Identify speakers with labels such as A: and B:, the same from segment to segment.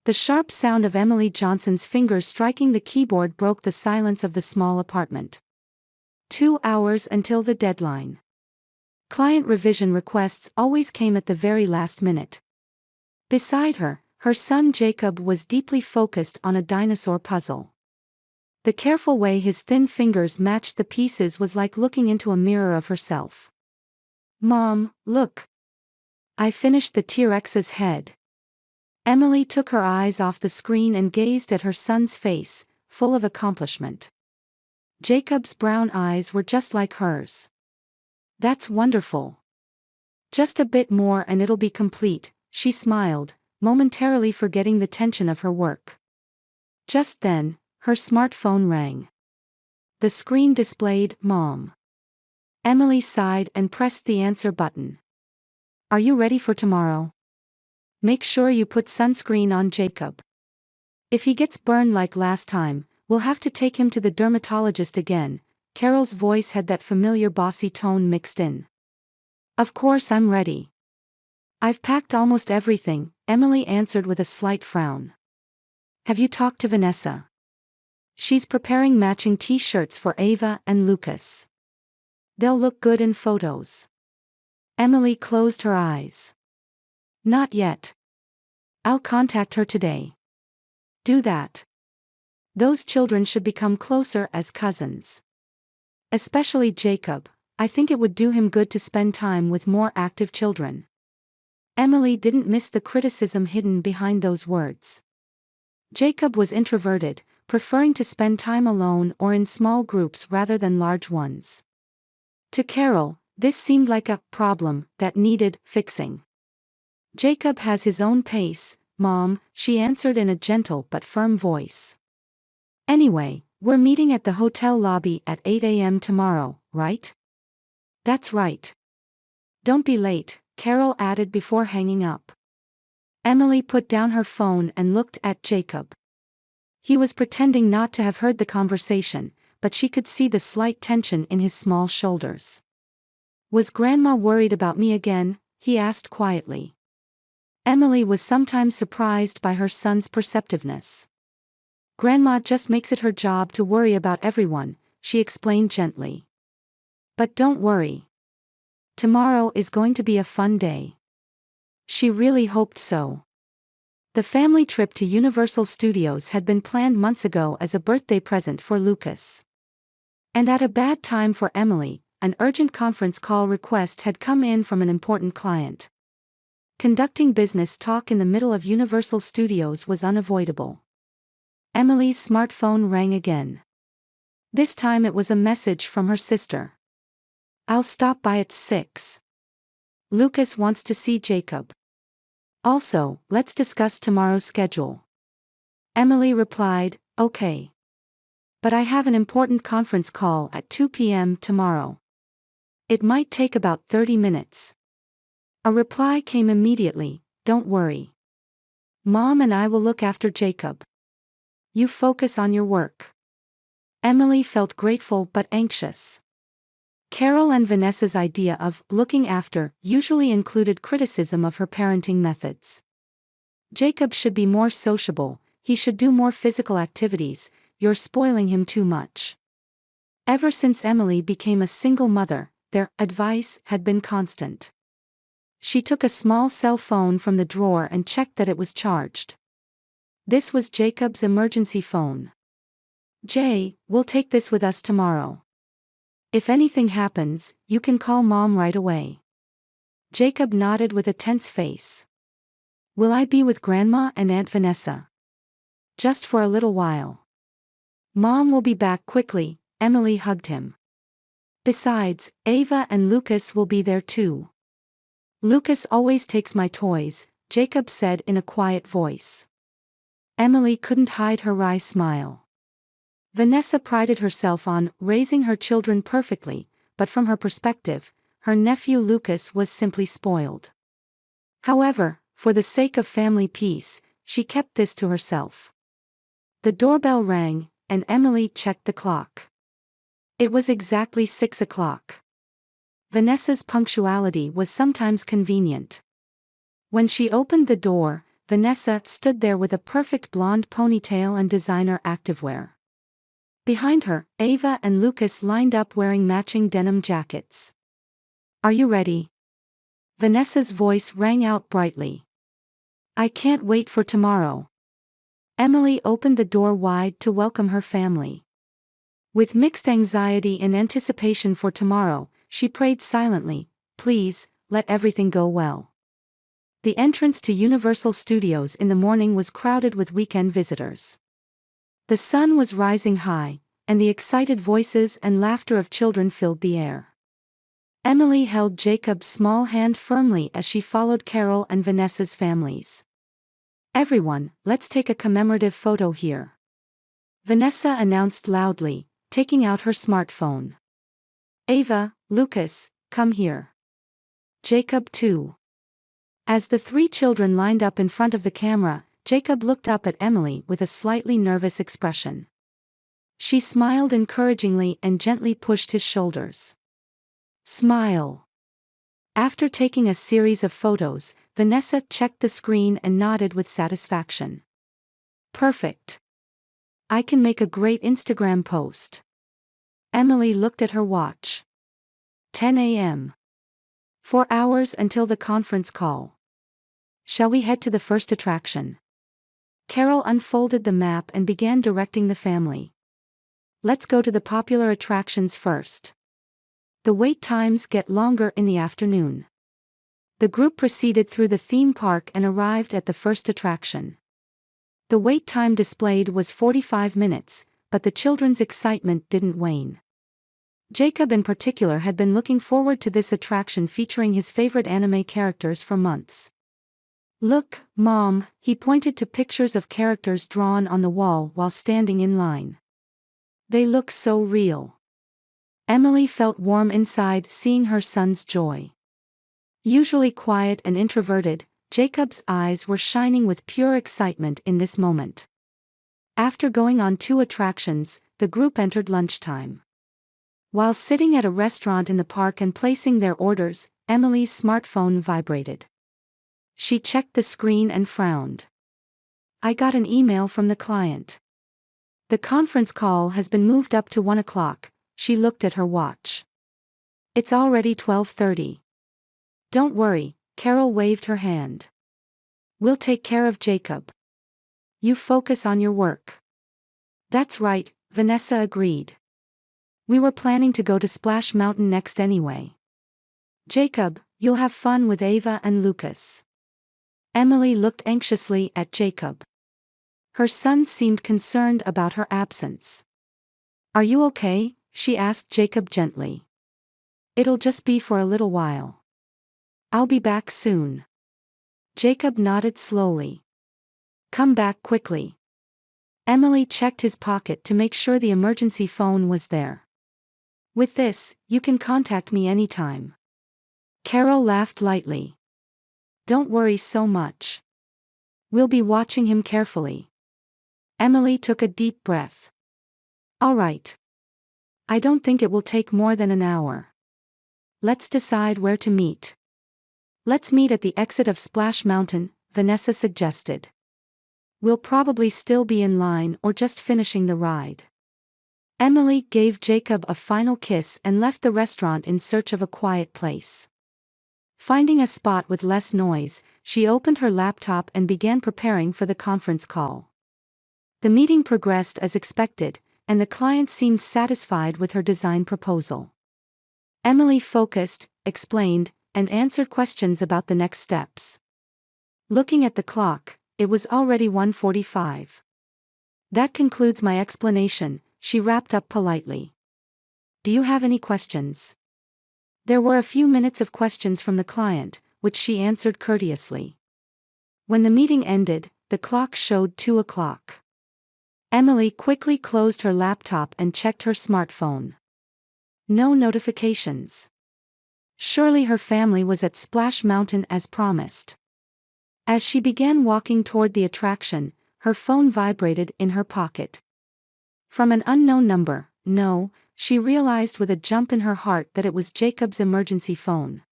A: The sharp sound of Emily Johnson's fingers striking the keyboard broke the silence of the small apartment. 2 hours until the deadline. Client revision requests always came at the very last minute. Beside her, her son Jacob was deeply focused on a dinosaur puzzle. The careful way his thin fingers matched the pieces was like looking into a mirror of herself. "Mom, look. I finished the T-Rex's head." Emily took her eyes off the screen and gazed at her son's face, full of accomplishment. Jacob's brown eyes were just like hers. "That's wonderful. Just a bit more and it'll be complete," she smiled, momentarily forgetting the tension of her work. Just then, her smartphone rang. The screen displayed "Mom." Emily sighed and pressed the answer button. "Are you ready for tomorrow? Make sure you put sunscreen on Jacob. If he gets burned like last time, we'll have to take him to the dermatologist again." Carol's voice had that familiar bossy tone mixed in. "Of course I'm ready. I've packed almost everything," Emily answered with a slight frown. "Have you talked to Vanessa? She's preparing matching t-shirts for Ava and Lucas. They'll look good in photos." Emily closed her eyes. "Not yet. I'll contact her today." "Do that. Those children should become closer as cousins. Especially Jacob. I think it would do him good to spend time with more active children." Emily didn't miss the criticism hidden behind those words. Jacob was introverted, preferring to spend time alone or in small groups rather than large ones. To Carol, this seemed like a problem that needed fixing. "Jacob has his own pace, Mom," she answered in a gentle but firm voice. "Anyway, we're meeting at the hotel lobby at 8 a.m. tomorrow, right?" "That's right. Don't be late," Carol added before hanging up. Emily put down her phone and looked at Jacob. He was pretending not to have heard the conversation, but she could see the slight tension in his small shoulders. "Was Grandma worried about me again?" he asked quietly. Emily was sometimes surprised by her son's perceptiveness. "Grandma just makes it her job to worry about everyone," she explained gently. "But don't worry. Tomorrow is going to be a fun day." She really hoped so. The family trip to Universal Studios had been planned months ago as a birthday present for Lucas. And at a bad time for Emily, an urgent conference call request had come in from an important client. Conducting business talk in the middle of Universal Studios was unavoidable. Emily's smartphone rang again. This time it was a message from her sister. "I'll stop by at 6. Lucas wants to see Jacob. Also, let's discuss tomorrow's schedule." Emily replied, "Okay. But I have an important conference call at 2 p.m. tomorrow. It might take about 30 minutes. A reply came immediately, "Don't worry. Mom and I will look after Jacob. You focus on your work." Emily felt grateful but anxious. Carol and Vanessa's idea of looking after usually included criticism of her parenting methods. "Jacob should be more sociable, he should do more physical activities, you're spoiling him too much." Ever since Emily became a single mother, their advice had been constant. She took a small cell phone from the drawer and checked that it was charged. This was Jacob's emergency phone. "Jay, we'll take this with us tomorrow. If anything happens, you can call Mom right away." Jacob nodded with a tense face. "Will I be with Grandma and Aunt Vanessa?" "Just for a little while. Mom will be back quickly." Emily hugged him. "Besides, Ava and Lucas will be there too." "Lucas always takes my toys," Jacob said in a quiet voice. Emily couldn't hide her wry smile. Vanessa prided herself on raising her children perfectly, but from her perspective, her nephew Lucas was simply spoiled. However, for the sake of family peace, she kept this to herself. The doorbell rang, and Emily checked the clock. It was exactly 6 o'clock. Vanessa's punctuality was sometimes convenient. When she opened the door, Vanessa stood there with a perfect blonde ponytail and designer activewear. Behind her, Ava and Lucas lined up wearing matching denim jackets. "Are you ready?" Vanessa's voice rang out brightly. "I can't wait for tomorrow." Emily opened the door wide to welcome her family. With mixed anxiety and anticipation for tomorrow, she prayed silently, "Please, let everything go well." The entrance to Universal Studios in the morning was crowded with weekend visitors. The sun was rising high, and the excited voices and laughter of children filled the air. Emily held Jacob's small hand firmly as she followed Carol and Vanessa's families. "Everyone, let's take a commemorative photo here," Vanessa announced loudly, taking out her smartphone. "Ava, Lucas, come here. Jacob too." As the three children lined up in front of the camera, Jacob looked up at Emily with a slightly nervous expression. She smiled encouragingly and gently pushed his shoulders. "Smile." After taking a series of photos, Vanessa checked the screen and nodded with satisfaction. "Perfect. I can make a great Instagram post." Emily looked at her watch. 10 a.m. 4 hours until the conference call. "Shall we head to the first attraction?" Carol unfolded the map and began directing the family. "Let's go to the popular attractions first. The wait times get longer in the afternoon." The group proceeded through the theme park and arrived at the first attraction. The wait time displayed was 45 minutes, but the children's excitement didn't wane. Jacob in particular had been looking forward to this attraction featuring his favorite anime characters for months. "Look, Mom," he pointed to pictures of characters drawn on the wall while standing in line. "They look so real." Emily felt warm inside seeing her son's joy. Usually quiet and introverted, Jacob's eyes were shining with pure excitement in this moment. After going on 2 attractions, the group entered lunchtime. While sitting at a restaurant in the park and placing their orders, Emily's smartphone vibrated. She checked the screen and frowned. "I got an email from the client. The conference call has been moved up to 1 o'clock. She looked at her watch. "It's already 12:30. "Don't worry," Carol waved her hand. "We'll take care of Jacob. You focus on your work." "That's right," Vanessa agreed. "We were planning to go to Splash Mountain next anyway." "Jacob, you'll have fun with Ava and Lucas." Emily looked anxiously at Jacob. Her son seemed concerned about her absence. "Are you okay?" she asked Jacob gently. "It'll just be for a little while. I'll be back soon." Jacob nodded slowly. "Come back quickly." Emily checked his pocket to make sure the emergency phone was there. "With this, you can contact me anytime." Carol laughed lightly. "Don't worry so much. We'll be watching him carefully." Emily took a deep breath. "All right. I don't think it will take more than an hour. Let's decide where to meet." "Let's meet at the exit of Splash Mountain," Vanessa suggested. "We'll probably still be in line or just finishing the ride." Emily gave Jacob a final kiss and left the restaurant in search of a quiet place. Finding a spot with less noise, she opened her laptop and began preparing for the conference call. The meeting progressed as expected, and the client seemed satisfied with her design proposal. Emily focused, explained, and answered questions about the next steps. Looking at the clock, it was already 1:45. "That concludes my explanation," she wrapped up politely. "Do you have any questions?" There were a few minutes of questions from the client, which she answered courteously. When the meeting ended, the clock showed 2 o'clock. Emily quickly closed her laptop and checked her smartphone. No notifications. Surely her family was at Splash Mountain as promised. As she began walking toward the attraction, her phone vibrated in her pocket. From an unknown number, no, she realized with a jump in her heart that it was Jacob's emergency phone.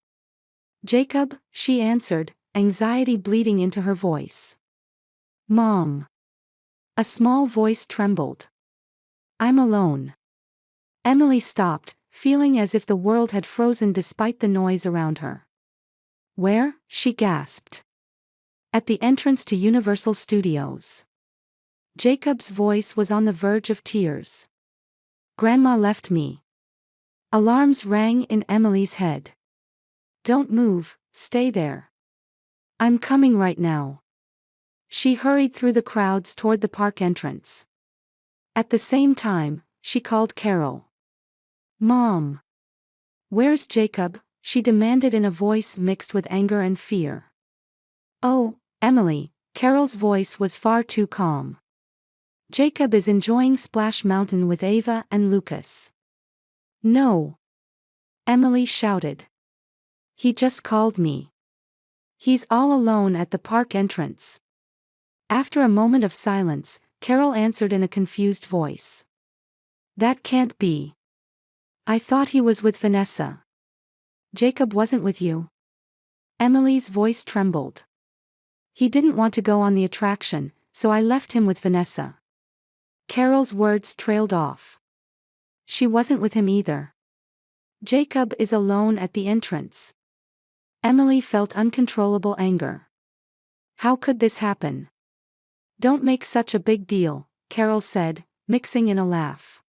A: "Jacob," she answered, anxiety bleeding into her voice. Mom. A small voice trembled. I'm alone. Emily stopped, feeling as if the world had frozen despite the noise around her. Where? She gasped. At the entrance to Universal Studios. Jacob's voice was on the verge of tears. Grandma left me. Alarms rang in Emily's head. Don't move, stay there. I'm coming right now. She hurried through the crowds toward the park entrance. At the same time, she called Carol. Mom. Where's Jacob? She demanded in a voice mixed with anger and fear. Oh, Emily, Carol's voice was far too calm. Jacob is enjoying Splash Mountain with Ava and Lucas. No. Emily shouted. He just called me. He's all alone at the park entrance. After a moment of silence, Carol answered in a confused voice. That can't be. I thought he was with Vanessa. Jacob wasn't with you? Emily's voice trembled. He didn't want to go on the attraction, so I left him with Vanessa. Carol's words trailed off. She wasn't with him either. Jacob is alone at the entrance. Emily felt uncontrollable anger. How could this happen? Don't make such a big deal, Carol said, mixing in a laugh.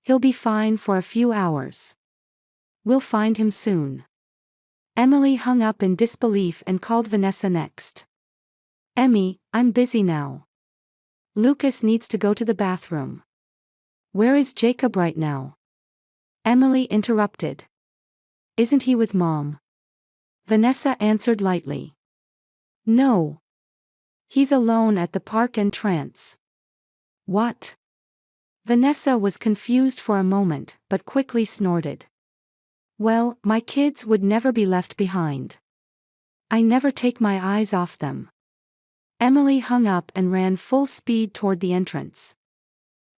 A: He'll be fine for a few hours. We'll find him soon. Emily hung up in disbelief and called Vanessa next. Emmy, I'm busy now. Lucas needs to go to the bathroom. Where is Jacob right now? Emily interrupted. Isn't he with Mom? Vanessa answered lightly. No. He's alone at the park entrance. What? Vanessa was confused for a moment, but quickly snorted. Well, my kids would never be left behind. I never take my eyes off them. Emily hung up and ran full speed toward the entrance.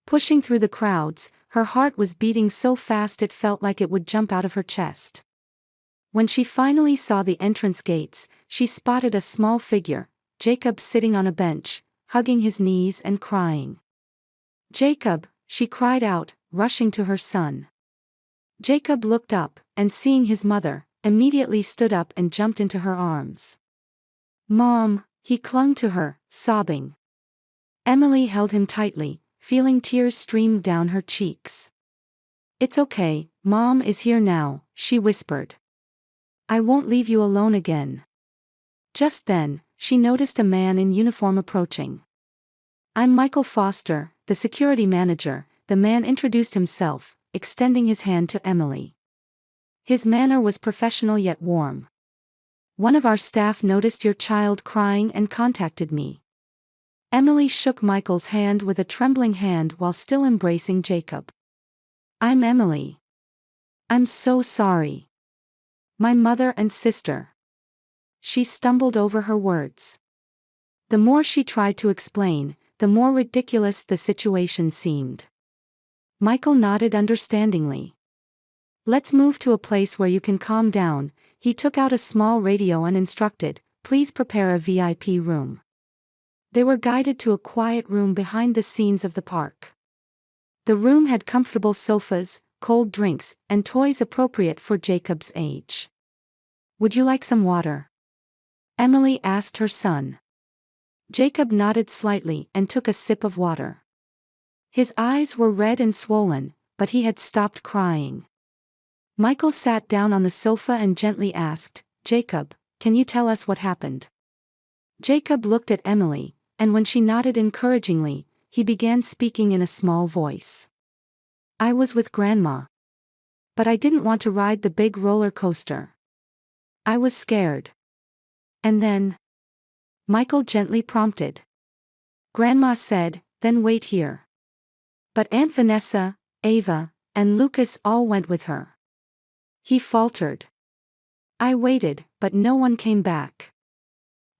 A: Pushing through the crowds, her heart was beating so fast it felt like it would jump out of her chest. When she finally saw the entrance gates, she spotted a small figure, Jacob sitting on a bench, hugging his knees and crying. Jacob, she cried out, rushing to her son. Jacob looked up, and seeing his mother, immediately stood up and jumped into her arms. Mom, he clung to her, sobbing. Emily held him tightly, feeling tears stream down her cheeks. It's okay, Mom is here now, she whispered. I won't leave you alone again. Just then, she noticed a man in uniform approaching. I'm Michael Foster, the security manager, the man introduced himself, extending his hand to Emily. His manner was professional yet warm. One of our staff noticed your child crying and contacted me. Emily shook Michael's hand with a trembling hand while still embracing Jacob. I'm Emily. I'm so sorry. My mother and sister. She stumbled over her words. The more she tried to explain, the more ridiculous the situation seemed. Michael nodded understandingly. Let's move to a place where you can calm down. He took out a small radio and instructed, please prepare a VIP room. They were guided to a quiet room behind the scenes of the park. The room had comfortable sofas, cold drinks, and toys appropriate for Jacob's age. Would you like some water? Emily asked her son. Jacob nodded slightly and took a sip of water. His eyes were red and swollen, but he had stopped crying. Michael sat down on the sofa and gently asked, Jacob, can you tell us what happened? Jacob looked at Emily, and when she nodded encouragingly, he began speaking in a small voice. I was with Grandma. But I didn't want to ride the big roller coaster. I was scared. And then? Michael gently prompted. Grandma said, then wait here. But Aunt Vanessa, Ava, and Lucas all went with her. He faltered. I waited, but no one came back.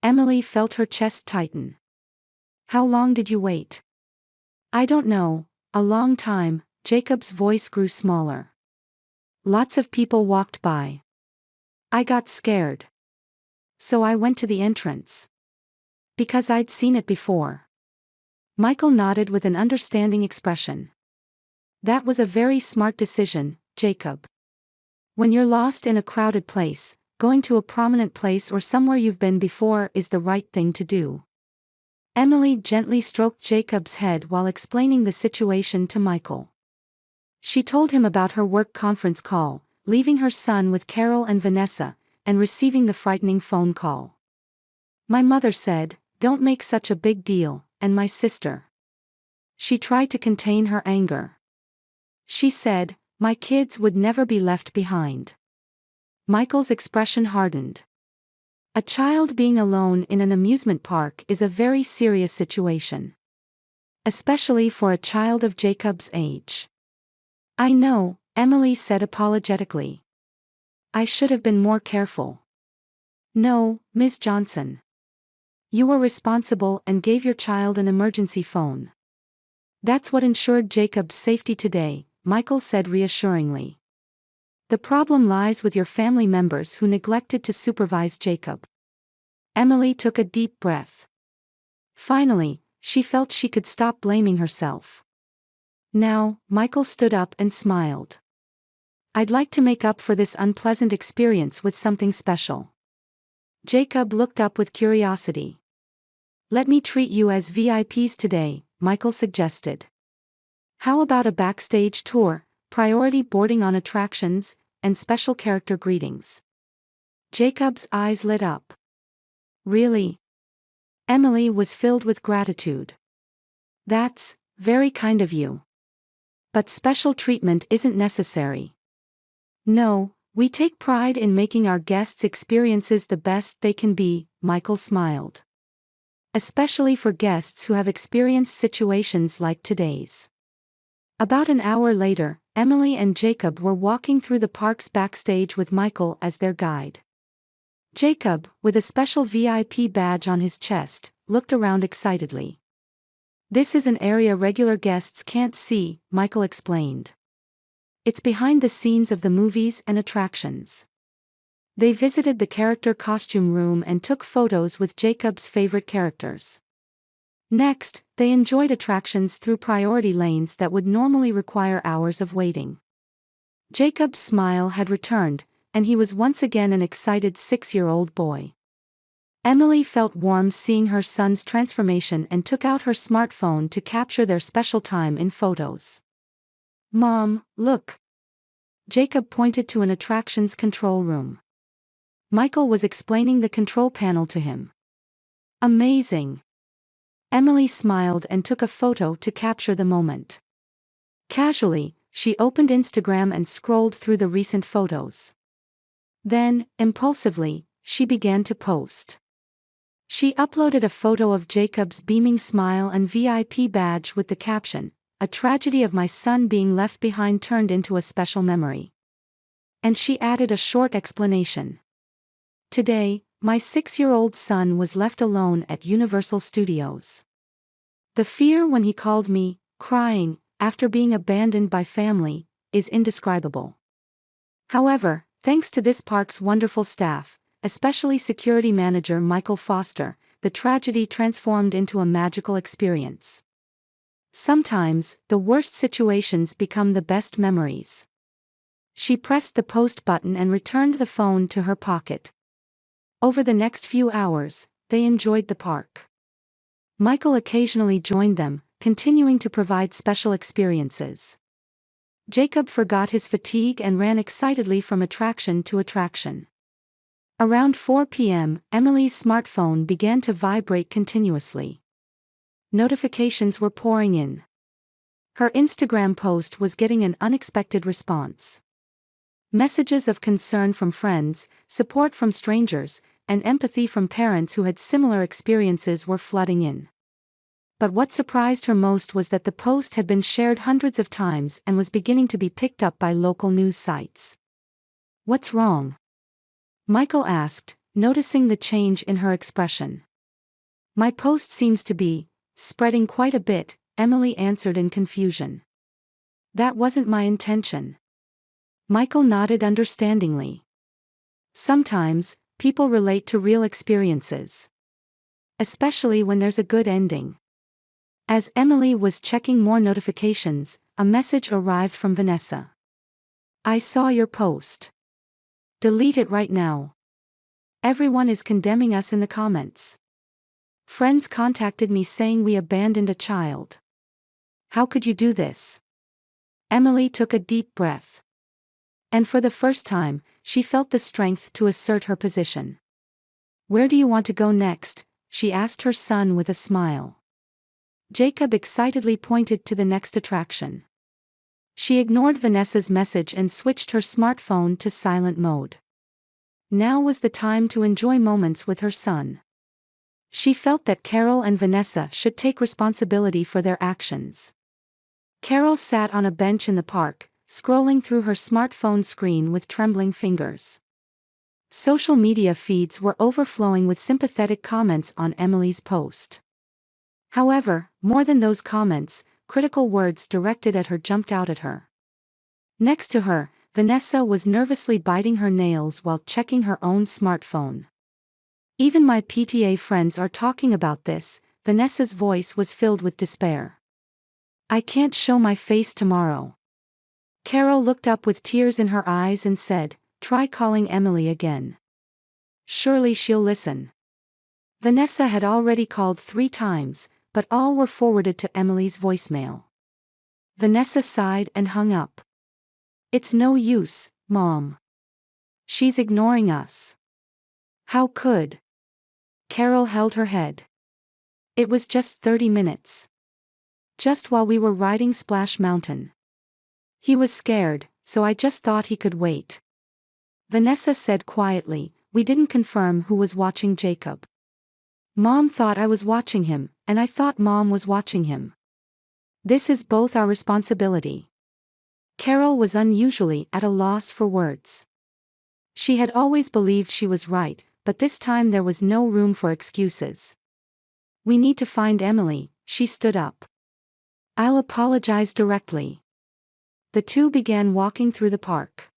A: Emily felt her chest tighten. How long did you wait? I don't know, a long time. Jacob's voice grew smaller. Lots of people walked by. I got scared. So I went to the entrance. Because I'd seen it before. Michael nodded with an understanding expression. That was a very smart decision, Jacob. When you're lost in a crowded place, going to a prominent place or somewhere you've been before is the right thing to do. Emily gently stroked Jacob's head while explaining the situation to Michael. She told him about her work conference call, leaving her son with Carol and Vanessa, and receiving the frightening phone call. My mother said, "Don't make such a big deal," and my sister. She tried to contain her anger. She said, "My kids would never be left behind." Michael's expression hardened. A child being alone in an amusement park is a very serious situation. Especially for a child of Jacob's age. I know, Emily said apologetically. I should have been more careful. No, Ms. Johnson. You were responsible and gave your child an emergency phone. That's what ensured Jacob's safety today, Michael said reassuringly. The problem lies with your family members who neglected to supervise Jacob. Emily took a deep breath. Finally, she felt she could stop blaming herself. Now, Michael stood up and smiled. I'd like to make up for this unpleasant experience with something special. Jacob looked up with curiosity. Let me treat you as VIPs today, Michael suggested. How about a backstage tour, priority boarding on attractions, and special character greetings? Jacob's eyes lit up. Really? Emily was filled with gratitude. That's very kind of you. But special treatment isn't necessary. No, we take pride in making our guests' experiences the best they can be, Michael smiled. Especially for guests who have experienced situations like today's. About an hour later, Emily and Jacob were walking through the park's backstage with Michael as their guide. Jacob, with a special VIP badge on his chest, looked around excitedly. This is an area regular guests can't see, Michael explained. It's behind the scenes of the movies and attractions. They visited the character costume room and took photos with Jacob's favorite characters. Next, they enjoyed attractions through priority lanes that would normally require hours of waiting. Jacob's smile had returned, and he was once again an excited 6-year-old boy. Emily felt warm seeing her son's transformation and took out her smartphone to capture their special time in photos. Mom, look. Jacob pointed to an attractions control room. Michael was explaining the control panel to him. Amazing. Emily smiled and took a photo to capture the moment. Casually, she opened Instagram and scrolled through the recent photos. Then, impulsively, she began to post. She uploaded a photo of Jacob's beaming smile and VIP badge with the caption, "A tragedy of my son being left behind turned into a special memory." And she added a short explanation. Today, my 6-year-old son was left alone at Universal Studios. The fear when he called me, crying, after being abandoned by family, is indescribable. However, thanks to this park's wonderful staff, especially security manager Michael Foster, the tragedy transformed into a magical experience. Sometimes, the worst situations become the best memories. She pressed the post button and returned the phone to her pocket. Over the next few hours, they enjoyed the park. Michael occasionally joined them, continuing to provide special experiences. Jacob forgot his fatigue and ran excitedly from attraction to attraction. Around 4 p.m., Emily's smartphone began to vibrate continuously. Notifications were pouring in. Her Instagram post was getting an unexpected response. Messages of concern from friends, support from strangers, and empathy from parents who had similar experiences were flooding in. But what surprised her most was that the post had been shared hundreds of times and was beginning to be picked up by local news sites. What's wrong? Michael asked, noticing the change in her expression. My post seems to be spreading quite a bit, Emily answered in confusion. That wasn't my intention. Michael nodded understandingly. Sometimes, people relate to real experiences. especially when there's a good ending. As Emily was checking more notifications, a message arrived from Vanessa. I saw your post. Delete it right now. Everyone is condemning us in the comments. Friends contacted me saying we abandoned a child. How could you do this? Emily took a deep breath. And for the first time, she felt the strength to assert her position. Where do you want to go next? She asked her son with a smile. Jacob excitedly pointed to the next attraction. She ignored Vanessa's message and switched her smartphone to silent mode. Now was the time to enjoy moments with her son. She felt that Carol and Vanessa should take responsibility for their actions. Carol sat on a bench in the park, scrolling through her smartphone screen with trembling fingers. Social media feeds were overflowing with sympathetic comments on Emily's post. However, more than those comments, critical words directed at her jumped out at her. Next to her, Vanessa was nervously biting her nails while checking her own smartphone. Even my PTA friends are talking about this, Vanessa's voice was filled with despair. I can't show my face tomorrow. Carol looked up with tears in her eyes and said, try calling Emily again. Surely she'll listen. Vanessa had already called 3 times, but all were forwarded to Emily's voicemail. Vanessa sighed and hung up. It's no use, Mom. She's ignoring us. How could? Carol held her head. It was just 30 minutes. Just while we were riding Splash Mountain. He was scared, so I just thought he could wait. Vanessa said quietly, we didn't confirm who was watching Jacob. Mom thought I was watching him, and I thought Mom was watching him. This is both our responsibility. Carol was unusually at a loss for words. She had always believed she was right, but this time there was no room for excuses. We need to find Emily, she stood up. I'll apologize directly. The two began walking through the park.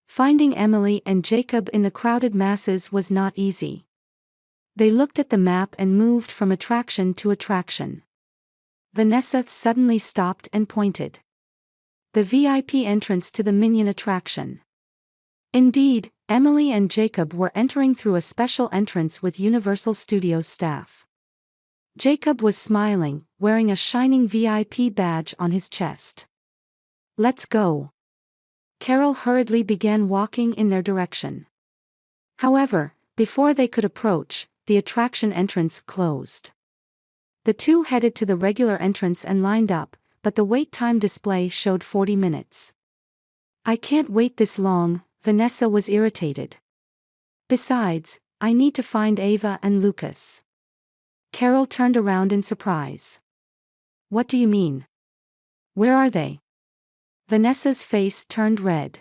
A: Finding Emily and Jacob in the crowded masses was not easy. They looked at the map and moved from attraction to attraction. Vanessa suddenly stopped and pointed. The VIP entrance to the Minion attraction. Indeed, Emily and Jacob were entering through a special entrance with Universal Studios staff. Jacob was smiling, wearing a shining VIP badge on his chest. Let's go. Carol hurriedly began walking in their direction. However, before they could approach, the attraction entrance closed. The two headed to the regular entrance and lined up, but the wait time display showed 40 minutes. I can't wait this long, Vanessa was irritated. Besides, I need to find Ava and Lucas. Carol turned around in surprise. What do you mean? Where are they? Vanessa's face turned red.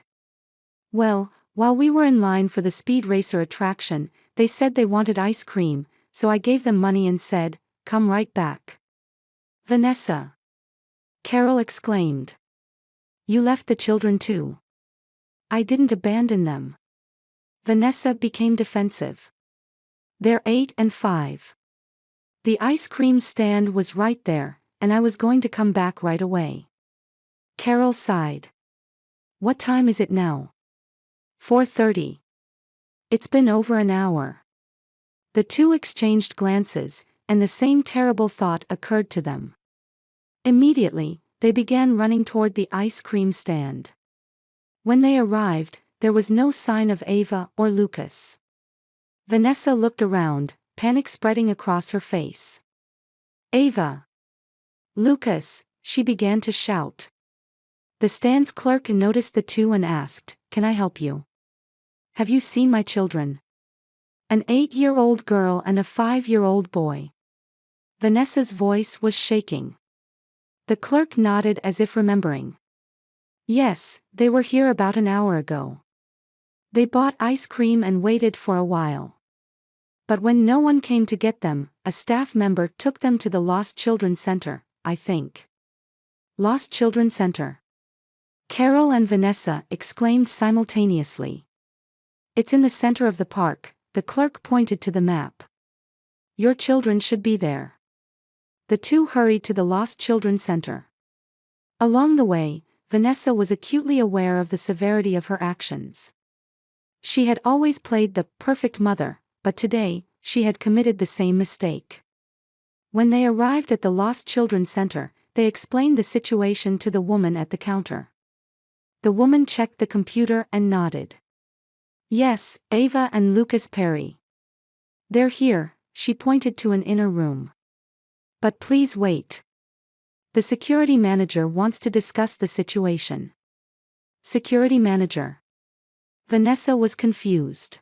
A: Well, while we were in line for the Speed Racer attraction, they said they wanted ice cream, so I gave them money and said, come right back. Vanessa. Carol exclaimed. You left the children too. I didn't abandon them. Vanessa became defensive. They're 8 and 5. The ice cream stand was right there, and I was going to come back right away. Carol sighed. What time is it now? 4:30. It's been over an hour. The two exchanged glances, and the same terrible thought occurred to them. Immediately, they began running toward the ice cream stand. When they arrived, there was no sign of Ava or Lucas. Vanessa looked around, panic spreading across her face. Ava! Lucas, she began to shout. The stand's clerk noticed the two and asked, can I help you? Have you seen my children? An 8-year-old girl and a 5-year-old boy. Vanessa's voice was shaking. The clerk nodded as if remembering. Yes, they were here about an hour ago. They bought ice cream and waited for a while. But when no one came to get them, a staff member took them to the Lost Children Center, I think. Lost Children Center. Carol and Vanessa exclaimed simultaneously. It's in the center of the park, the clerk pointed to the map. Your children should be there." The two hurried to the Lost Children Center. Along the way, Vanessa was acutely aware of the severity of her actions. She had always played the perfect mother, but today, she had committed the same mistake. When they arrived at the Lost Children Center, they explained the situation to the woman at the counter. The woman checked the computer and nodded. "Yes, Ava and Lucas Perry. They're here," she pointed to an inner room. "But please wait. The security manager wants to discuss the situation." Security manager. Vanessa was confused.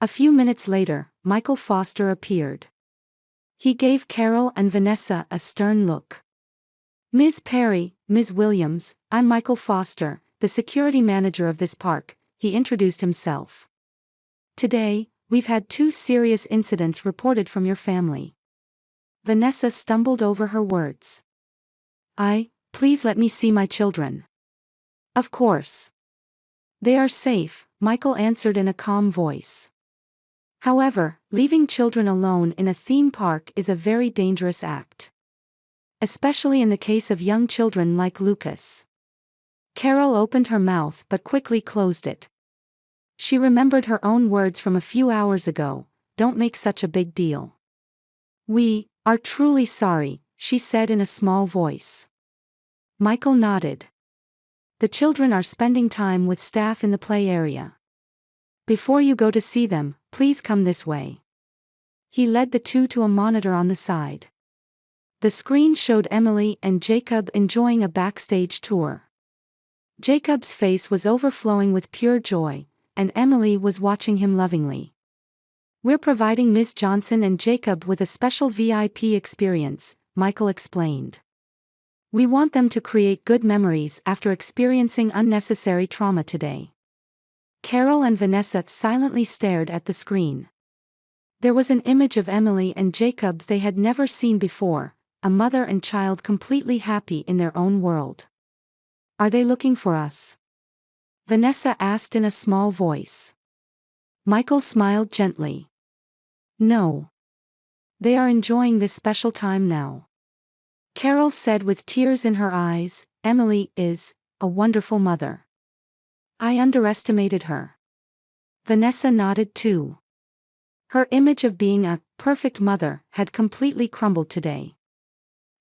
A: A few minutes later, Michael Foster appeared. He gave Carol and Vanessa a stern look. "Ms. Perry, Ms. Williams, I'm Michael Foster, the security manager of this park," he introduced himself. "Today, we've had 2 serious incidents reported from your family." Vanessa stumbled over her words. Please let me see my children." "Of course. They are safe," Michael answered in a calm voice. However, leaving children alone in a theme park is a very dangerous act. Especially in the case of young children like Lucas. Carol opened her mouth but quickly closed it. She remembered her own words from a few hours ago, "Don't make such a big deal." "We are truly sorry," she said in a small voice. Michael nodded. "The children are spending time with staff in the play area. Before you go to see them, please come this way." He led the two to a monitor on the side. The screen showed Emily and Jacob enjoying a backstage tour. Jacob's face was overflowing with pure joy, and Emily was watching him lovingly. "We're providing Ms. Johnson and Jacob with a special VIP experience," Michael explained. "We want them to create good memories after experiencing unnecessary trauma today." Carol and Vanessa silently stared at the screen. There was an image of Emily and Jacob they had never seen before, a mother and child completely happy in their own world. "Are they looking for us?" Vanessa asked in a small voice. Michael smiled gently. "No. They are enjoying this special time now." Carol said with tears in her eyes, "Emily is a wonderful mother. I underestimated her." Vanessa nodded too. Her image of being a perfect mother had completely crumbled today.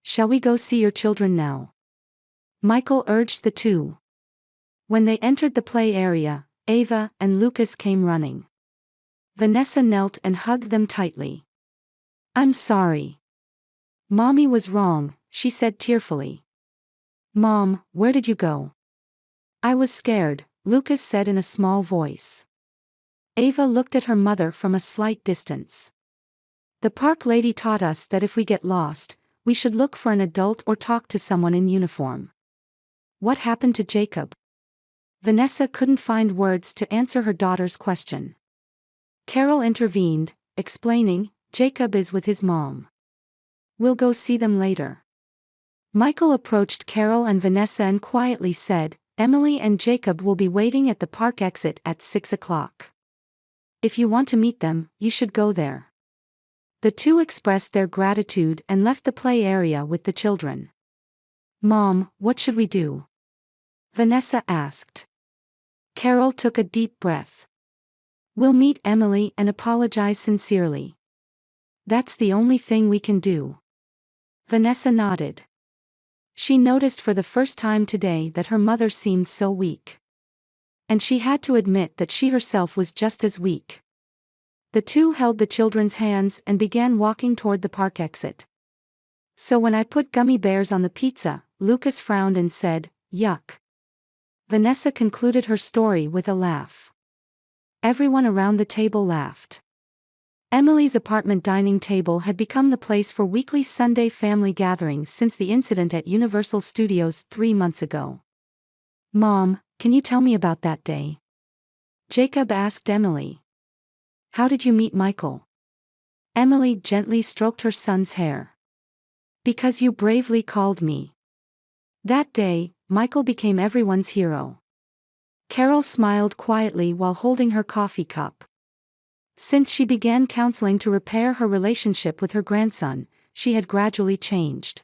A: "Shall we go see your children now?" Michael urged the two. When they entered the play area, Ava and Lucas came running. Vanessa knelt and hugged them tightly. "I'm sorry. Mommy was wrong," she said tearfully. "Mom, where did you go?" "I was scared," Lucas said in a small voice. Ava looked at her mother from a slight distance. "The park lady taught us that if we get lost, we should look for an adult or talk to someone in uniform." "What happened to Jacob?" Vanessa couldn't find words to answer her daughter's question. Carol intervened, explaining, "Jacob is with his mom. We'll go see them later." Michael approached Carol and Vanessa and quietly said, "Emily and Jacob will be waiting at the park exit at 6 o'clock. If you want to meet them, you should go there." The two expressed their gratitude and left the play area with the children. "Mom, what should we do?" Vanessa asked. Carol took a deep breath. "We'll meet Emily and apologize sincerely. That's the only thing we can do." Vanessa nodded. She noticed for the first time today that her mother seemed so weak. And she had to admit that she herself was just as weak. The two held the children's hands and began walking toward the park exit. "So when I put gummy bears on the pizza," Lucas frowned and said, "Yuck." Vanessa concluded her story with a laugh. Everyone around the table laughed. Emily's apartment dining table had become the place for weekly Sunday family gatherings since the incident at Universal Studios 3 months ago. "Mom, can you tell me about that day?" Jacob asked Emily. "How did you meet Michael?" Emily gently stroked her son's hair. "Because you bravely called me. That day, Michael became everyone's hero." Carol smiled quietly while holding her coffee cup. Since she began counseling to repair her relationship with her grandson, she had gradually changed.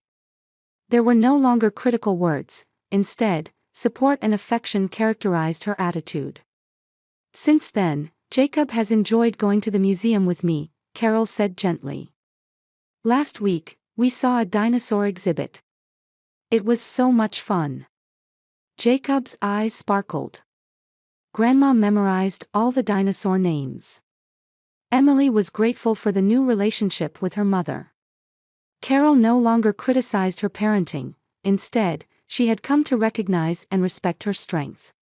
A: There were no longer critical words, instead, support and affection characterized her attitude. Since then, Jacob has enjoyed going to the museum with me, Carol said gently. Last week, we saw a dinosaur exhibit. It was so much fun. Jacob's eyes sparkled. Grandma memorized all the dinosaur names. Emily was grateful for the new relationship with her mother. Carol no longer criticized her parenting, instead, she had come to recognize and respect her strength.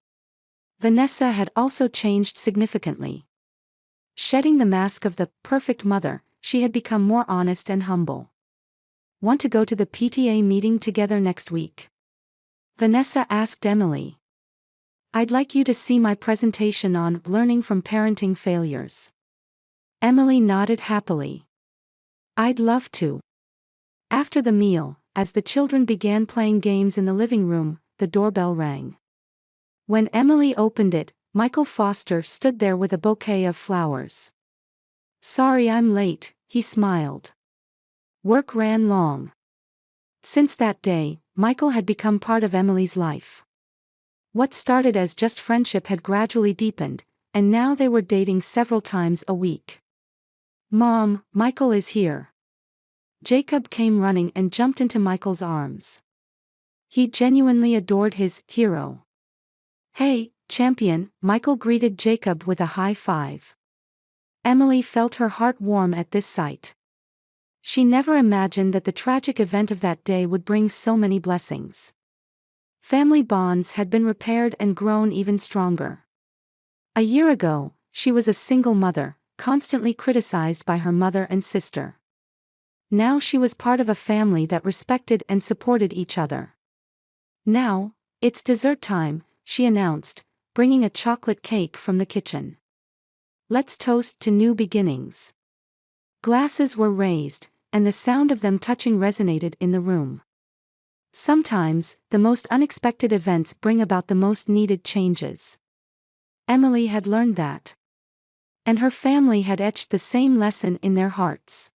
A: Vanessa had also changed significantly. Shedding the mask of the perfect mother, she had become more honest and humble. Want to go to the PTA meeting together next week? Vanessa asked Emily. I'd like you to see my presentation on learning from parenting failures. Emily nodded happily. I'd love to. After the meal, as the children began playing games in the living room, the doorbell rang. When Emily opened it, Michael Foster stood there with a bouquet of flowers. Sorry I'm late, he smiled. Work ran long. Since that day, Michael had become part of Emily's life. What started as just friendship had gradually deepened, and now they were dating several times a week. Mom, Michael is here. Jacob came running and jumped into Michael's arms. He genuinely adored his hero. Hey, champion, Michael greeted Jacob with a high five. Emily felt her heart warm at this sight. She never imagined that the tragic event of that day would bring so many blessings. Family bonds had been repaired and grown even stronger. A year ago, she was a single mother, constantly criticized by her mother and sister. Now she was part of a family that respected and supported each other. Now, it's dessert time, she announced, bringing a chocolate cake from the kitchen. Let's toast to new beginnings. Glasses were raised, and the sound of them touching resonated in the room. Sometimes, the most unexpected events bring about the most needed changes. Emily had learned that. And her family had etched the same lesson in their hearts.